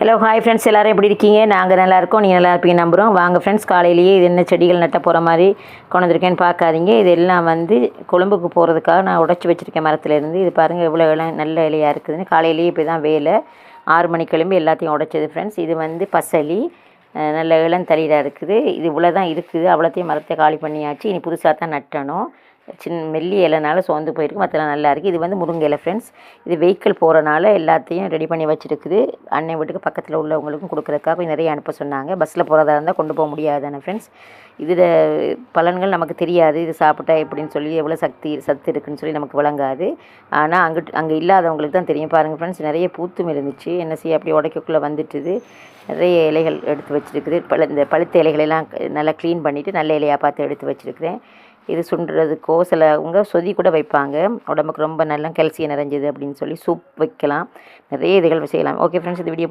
Hello hi friends, எல்லோரும் எப்படி இருக்கீங்க? நாங்கள் நல்லா இருக்கோம், நீங்கள் நல்லா இருப்பீங்க நம்புகிறோம். வாங்க ஃப்ரெண்ட்ஸ், காலையிலேயே இது என்ன செடிகள் நட்ட போகிற மாதிரி கொண்டு வந்திருக்கேன்னு பார்க்காதீங்க. இது எல்லாம் கொழும்புக்கு போகிறதுக்காக நான் உடச்சி வச்சுருக்கேன் மரத்துலேருந்து. இது பாருங்கள் எவ்வளோ நல்ல இலையாக இருக்குதுன்னு. காலையிலேயே இப்போ தான் வேலை 6 மணி கிளம்பி எல்லாத்தையும் உடைச்சது ஃப்ரெண்ட்ஸ். இது பசலி நல்ல இளந்தளிராக இருக்குது. இது இவ்வளோ தான் இருக்குது, அவ்வளோத்தையும் மரத்தை காலி பண்ணியாச்சு. இனி புதுசாக தான் நட்டணும். மெல்லி இலைனால சோர்ந்து போயிருக்கு, மற்றெல்லாம் நல்லா இருக்குது. இது முருங்கை இலை ஃப்ரெண்ட்ஸ். இது வெஹிக்கிள் போகிறனால எல்லாத்தையும் ரெடி பண்ணி வச்சுருக்குது. அன்னை வீட்டுக்கு பக்கத்தில் உள்ளவங்களுக்கும் கொடுக்குறதுக்காக கொஞ்சம் நிறைய அனுப்ப சொன்னாங்க. பஸ்ஸில் போகிறதா இருந்தால் கொண்டு போக முடியாதானே ஃப்ரெண்ட்ஸ். இதில் பலன்கள் நமக்கு தெரியாது, இது சாப்பிட்டா எப்படின்னு சொல்லி எவ்வளோ சத்து இருக்குதுன்னு சொல்லி நமக்கு விளங்காது. ஆனால் அங்கே இல்லாதவங்களுக்கு தான் தெரியும். பாருங்கள் ஃப்ரெண்ட்ஸ், நிறைய பூத்தும் இருந்துச்சு. என்ன செய்ய அப்படி உடைக்கக்குள்ளே வந்துட்டுது. நிறைய இலைகள் எடுத்து வச்சுருக்குது. இந்த பழுத்த இலைகளெல்லாம் நல்லா க்ளீன் பண்ணிவிட்டு நல்ல இலையாக பார்த்து எடுத்து வச்சுருக்கிறேன். இது சுண்டுறதுக்கோ சிலவங்க சொதி கூட வைப்பாங்க. உடம்புக்கு ரொம்ப நல்லா கால்சியம் நிறைஞ்சது அப்படின்னு சொல்லி சூப் வைக்கலாம். நிறைய இதுகள் செய்யலாம். ஓகே ஃப்ரெண்ட்ஸ், இந்த வீடியோ